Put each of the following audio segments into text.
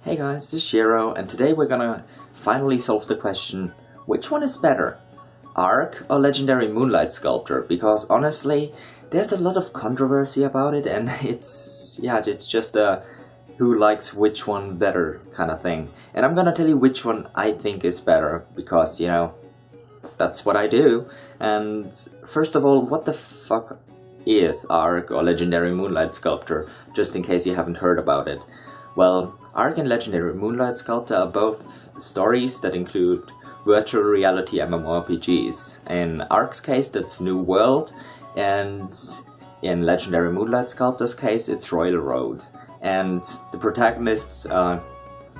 Hey guys, this is Shiro, and today we're gonna finally solve the question, which one is better? Ark or Legendary Moonlight Sculptor? Because honestly, there's a lot of controversy about it, and it's just a who likes which one better kind of thing. And I'm gonna tell you which one I think is better, because, you know, that's what I do. And first of all, what the fuck is Ark or Legendary Moonlight Sculptor, just in case you haven't heard about it? Well, Ark and Legendary Moonlight Sculptor are both stories that include virtual reality MMORPGs. In Ark's case, that's New World, and in Legendary Moonlight Sculptor's case, it's Royal Road. And the protagonists are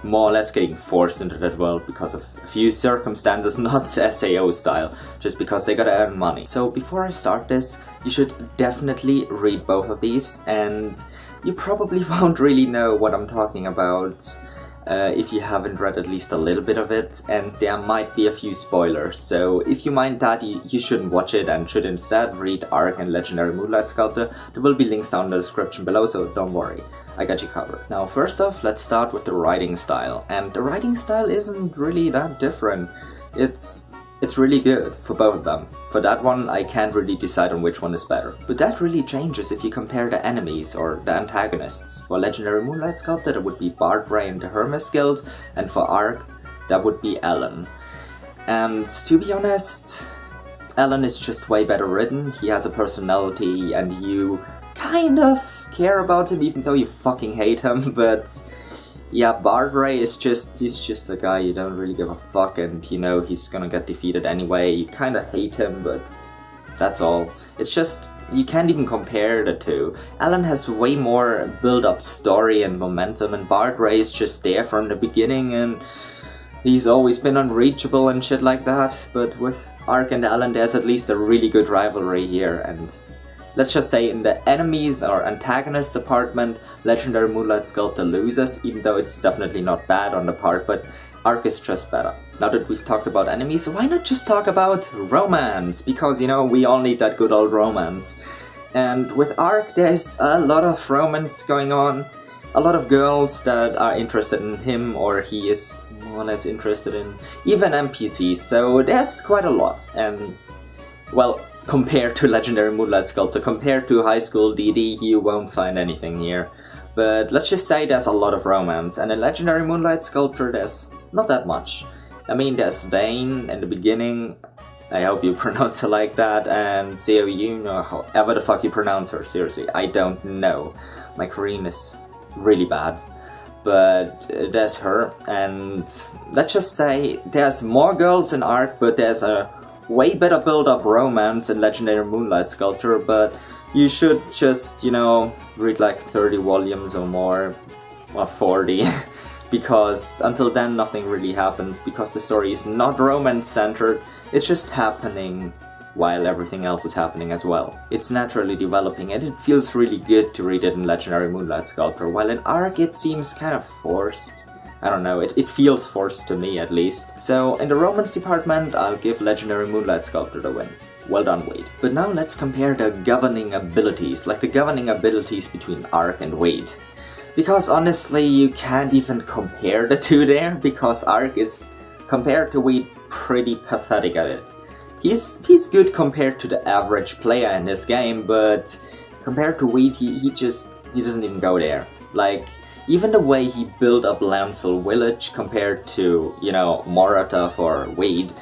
more or less getting forced into that world because of a few circumstances, not SAO style, just because they gotta earn money. So before I start this, you should definitely read both of these, and you probably won't really know what I'm talking about if you haven't read at least a little bit of it, and there might be a few spoilers. So if you mind that, you shouldn't watch it and should instead read Ark and Legendary Moonlight Sculptor. There will be links down in the description below, so don't worry, I got you covered. Now first off, let's start with the writing style. And the writing style isn't really that different. It's really good for both of them. For that one, I can't really decide on which one is better. But that really changes if you compare the enemies or the antagonists. For Legendary Moonlight Sculptor, that would be Bardray and the Hermes Guild, and for Ark, that would be Alan. And to be honest, Alan is just way better written. He has a personality and you kind of care about him even though you fucking hate him, but yeah, Bardray is he's just a guy you don't really give a fuck, and you know he's gonna get defeated anyway. You kinda hate him, but that's all. It's just, you can't even compare the two. Alan has way more build-up story and momentum, and Bardray is just there from the beginning, and he's always been unreachable and shit like that. But with Ark and Alan, there's at least a really good rivalry here, and let's just say in the enemies or antagonists department, Legendary Moonlight Sculptor loses, even though it's definitely not bad on the part, but Ark is just better. Now that we've talked about enemies, why not just talk about romance? Because, you know, we all need that good old romance. And with Ark, there's a lot of romance going on. A lot of girls that are interested in him, or he is more or less interested in, even NPCs, so there's quite a lot. And, well, compared to Legendary Moonlight Sculptor, compared to High School DD, you won't find anything here. But let's just say there's a lot of romance, and in Legendary Moonlight Sculptor there's not that much. I mean, there's Dane in the beginning, I hope you pronounce her like that, and Seoyun, or however the fuck you pronounce her, seriously, I don't know. My Korean is really bad. But there's her, and let's just say there's more girls in Ark, but there's a way better build-up romance in Legendary Moonlight Sculptor, but you should just, you know, read like 30 volumes or more, or 40, because until then nothing really happens, because the story is not romance-centered, it's just happening while everything else is happening as well. It's naturally developing, and it feels really good to read it in Legendary Moonlight Sculptor, while in Ark it seems kind of forced. I don't know, it feels forced to me at least. So in the romance department, I'll give Legendary Moonlight Sculptor the win. Well done, Wade. But now let's compare the governing abilities, like the governing abilities between Ark and Wade. Because honestly, you can't even compare the two there, because Ark is, compared to Wade, pretty pathetic at it. He's good compared to the average player in this game, but compared to Wade, he doesn't even go there. Like, even the way he built up Lancel Village compared to, you know, Morata for Wade,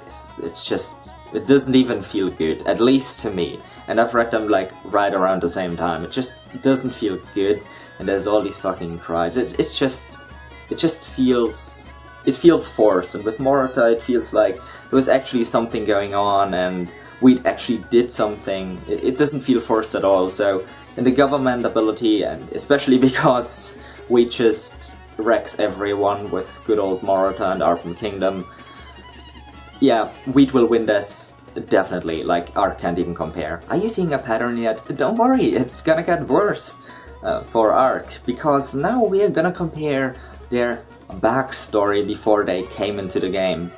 it's just, it doesn't even feel good, at least to me. And I've read them like right around the same time. It just doesn't feel good, and there's all these fucking tribes. It just feels forced, and with Morata it feels like there was actually something going on and we actually did something. It doesn't feel forced at all. So in the government ability, and especially because we just wrecks everyone with good old Morata and Arkham Kingdom, yeah, Wheat will win this, definitely. Like, Ark can't even compare. Are you seeing a pattern yet? Don't worry, it's gonna get worse for Ark, because now we are gonna compare their backstory before they came into the game.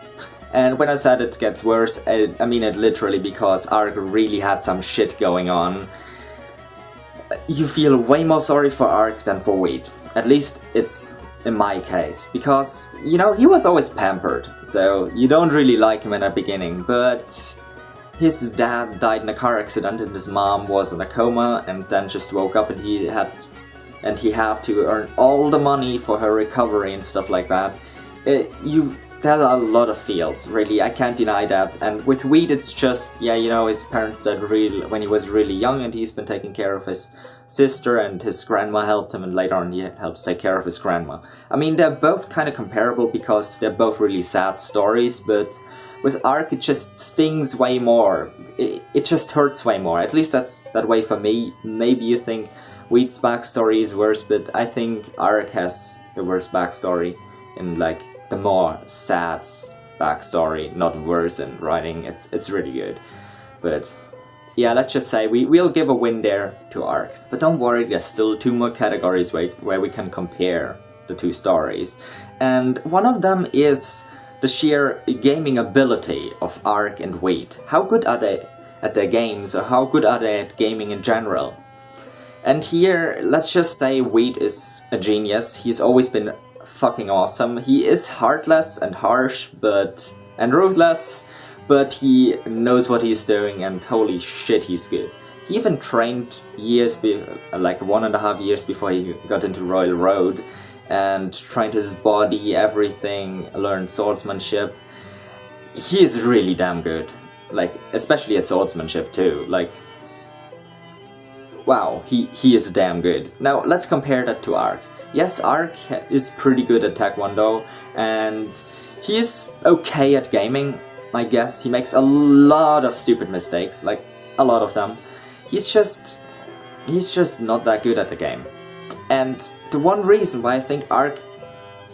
And when I said it gets worse, I mean it literally, because Ark really had some shit going on. You feel way more sorry for Ark than for Wade. At least it's in my case, because, you know, he was always pampered, so you don't really like him in the beginning, but his dad died in a car accident and his mom was in a coma and then just woke up and he had to earn all the money for her recovery and stuff like that. There are a lot of feels, really, I can't deny that. And with Weed, it's just, yeah, you know, his parents died when he was really young and he's been taking care of his sister and his grandma helped him and later on he helps take care of his grandma. I mean, they're both kind of comparable because they're both really sad stories, but with Ark it just stings way more. It just hurts way more, at least that's that way for me. Maybe you think Weed's backstory is worse, but I think Ark has the worst backstory in like the more sad backstory, not worse in writing. It's really good. But yeah, let's just say we'll give a win there to Ark. But don't worry, there's still 2 more categories where we can compare the 2 stories. And one of them is the sheer gaming ability of Ark and Weed. How good are they at their games, or how good are they at gaming in general? And here, let's just say Weed is a genius. He's always been fucking awesome. He is heartless and harsh and ruthless, but he knows what he's doing and holy shit, he's good. He even trained like 1.5 years before he got into Royal Road and trained his body, everything, learned swordsmanship. He is really damn good, like especially at swordsmanship too. Like, wow, he is damn good. Now let's compare that to Ark. Yes, Ark is pretty good at Taekwondo, and he is okay at gaming, I guess. He makes a lot of stupid mistakes, like a lot of them. He's just not that good at the game. And the one reason why I think Ark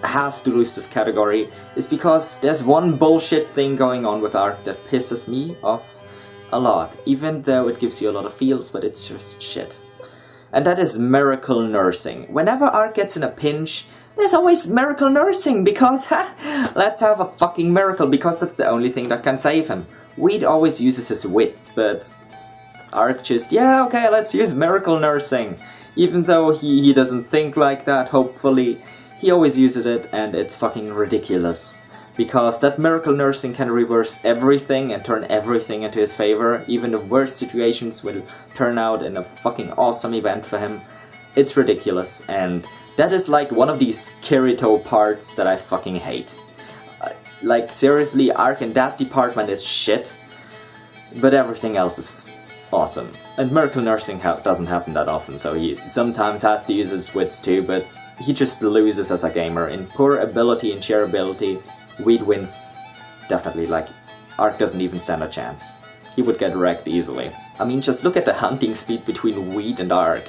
has to lose this category is because there's one bullshit thing going on with Ark that pisses me off a lot, even though it gives you a lot of feels, but it's just shit. And that is miracle nursing. Whenever Ark gets in a pinch, there's always miracle nursing, because let's have a fucking miracle, because that's the only thing that can save him. Weed always uses his wits, but Ark just, yeah, okay, let's use miracle nursing. Even though he doesn't think like that, hopefully, he always uses it, and it's fucking ridiculous. Because that miracle nursing can reverse everything and turn everything into his favor. Even the worst situations will turn out in a fucking awesome event for him. It's ridiculous, and that is like one of these Kirito parts that I fucking hate. Like, seriously, Ark in that department is shit, but everything else is awesome. And miracle nursing doesn't happen that often, so he sometimes has to use his wits too, but he just loses as a gamer. In poor ability and sheer ability, Weed wins, definitely. Like, Ark doesn't even stand a chance. He would get wrecked easily. I mean, just look at the hunting speed between Weed and Ark.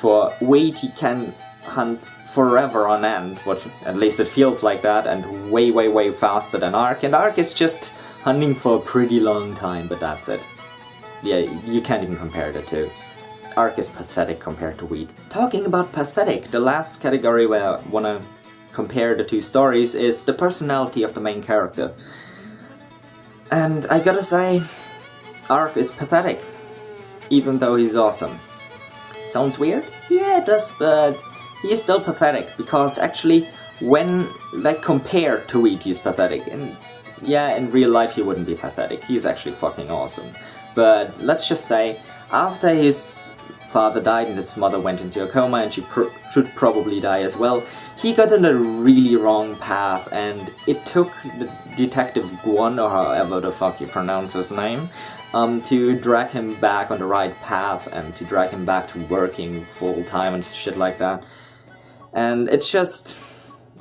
For Weed, he can hunt forever on end, at least it feels like that, and way, way, way faster than Ark. And Ark is just hunting for a pretty long time, but that's it. Yeah, you can't even compare the two. Ark is pathetic compared to Weed. Talking about pathetic, the last category where I wanna compare the 2 stories is the personality of the main character. And I gotta say, Ark is pathetic, even though he's awesome. Sounds weird? Yeah, it does, but he is still pathetic, because actually, when, like, compared to Weed, he's pathetic. And yeah, in real life he wouldn't be pathetic, he's actually fucking awesome. But let's just say, after his father died and his mother went into a coma and she should probably die as well, he got on a really wrong path, and it took the Detective Guan, or however the fuck you pronounce his name, to drag him back on the right path and to drag him back to working full time and shit like that. And it just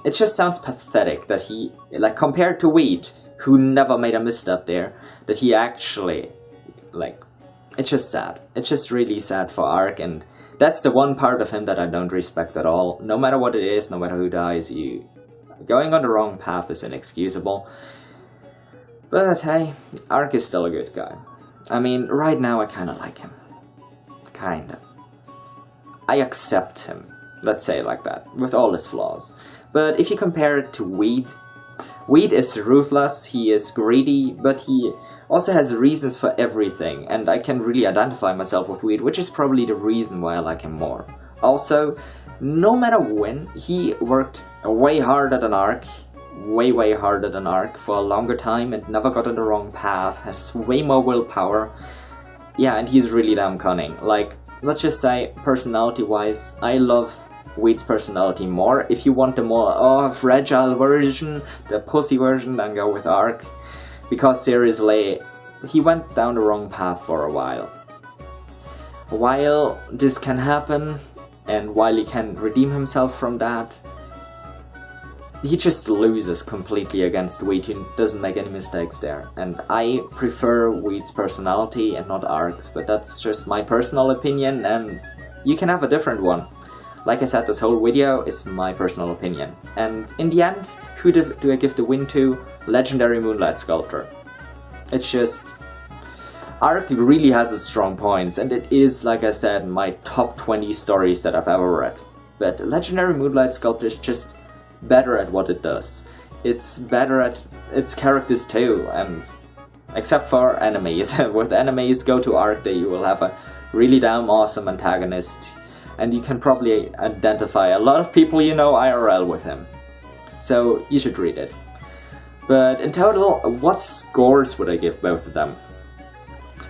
sounds pathetic that he, like, compared to Weed, who never made a misstep there, that he actually, like, it's just sad. It's just really sad for Ark, and that's the one part of him that I don't respect at all. No matter what it is, no matter who dies, going on the wrong path is inexcusable. But hey, Ark is still a good guy. I mean, right now I kinda like him. Kinda. I accept him, let's say it like that, with all his flaws. But if you compare it to Weed, Weed is ruthless, he is greedy, but he also has reasons for everything, and I can really identify myself with Weed, which is probably the reason why I like him more. Also, no matter when, he worked way harder than Ark, way harder than Ark for a longer time and never got on the wrong path, has way more willpower. Yeah, and he's really damn cunning. Like, let's just say, personality-wise, I love Weed's personality more. If you want the more fragile version, the pussy version, then go with Ark. Because seriously, he went down the wrong path for a while. While this can happen, and while he can redeem himself from that, he just loses completely against Weed, who doesn't make any mistakes there. And I prefer Weed's personality and not Ark's, but that's just my personal opinion, and you can have a different one. Like I said, this whole video is my personal opinion. And in the end, who do I give the win to? Legendary Moonlight Sculptor. It's just... Ark really has its strong points, and it is, like I said, my top 20 stories that I've ever read. But Legendary Moonlight Sculptor is just better at what it does. It's better at its characters too, and except for enemies. With enemies, go to Ark Day, you will have a really damn awesome antagonist, and you can probably identify a lot of people you know IRL with him. So you should read it. But in total, what scores would I give both of them?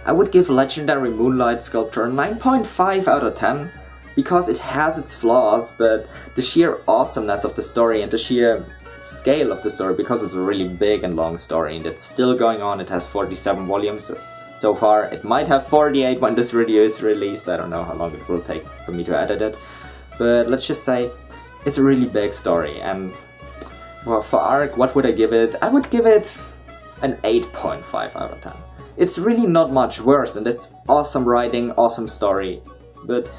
I would give Legendary Moonlight Sculptor a 9.5 out of 10, because it has its flaws, but the sheer awesomeness of the story and the sheer scale of the story, because it's a really big and long story and it's still going on. It has 47 volumes so far. It might have 48 when this video is released. I don't know how long it will take for me to edit it, but let's just say it's a really big story. And well, for Ark, what would I give it? I would give it an 8.5 out of 10. It's really not much worse, and it's awesome writing, awesome story, but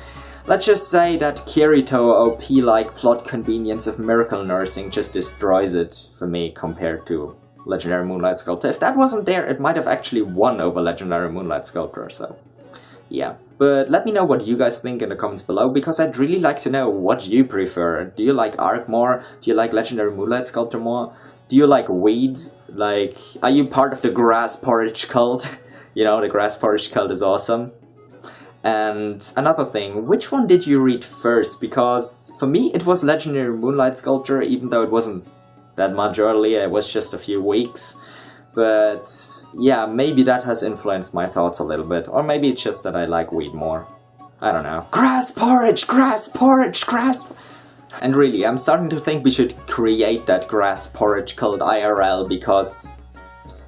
let's just say that Kirito OP-like plot convenience of miracle nursing just destroys it for me compared to Legendary Moonlight Sculptor. If that wasn't there, it might have actually won over Legendary Moonlight Sculptor, so yeah. But let me know what you guys think in the comments below, because I'd really like to know what you prefer. Do you like Ark more? Do you like Legendary Moonlight Sculptor more? Do you like Weed? Like, are you part of the Grass Porridge cult? You know, the Grass Porridge cult is awesome. And another thing, which one did you read first? Because for me it was Legendary Moonlight Sculptor, even though it wasn't that much earlier, it was just a few weeks. But yeah, maybe that has influenced my thoughts a little bit. Or maybe it's just that I like Weed more. I don't know. Grass Porridge! Grass Porridge! Grass... And really, I'm starting to think we should create that Grass Porridge cult IRL, because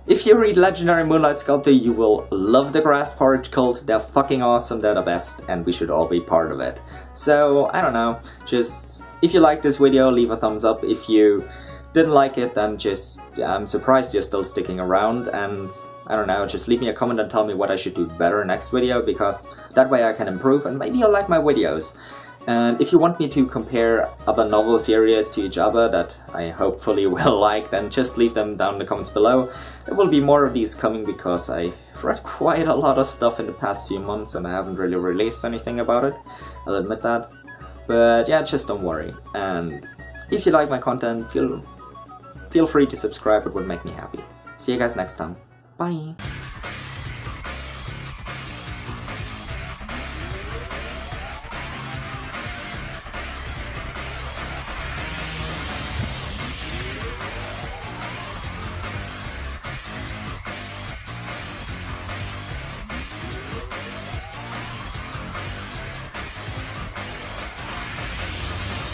if you read Legendary Moonlight Sculptor, you will love the Grass Porridge cult. They're fucking awesome, they're the best, and we should all be part of it. So, I don't know, just, if you liked this video, leave a thumbs up. If you didn't like it, then just, I'm surprised you're still sticking around, and I don't know, just leave me a comment and tell me what I should do better next video, because that way I can improve, and maybe you'll like my videos. And if you want me to compare other novel series to each other that I hopefully will like, then just leave them down in the comments below. There will be more of these coming, because I've read quite a lot of stuff in the past few months and I haven't really released anything about it, I'll admit that. But yeah, just don't worry. And if you like my content, feel free to subscribe, it would make me happy. See you guys next time. Bye!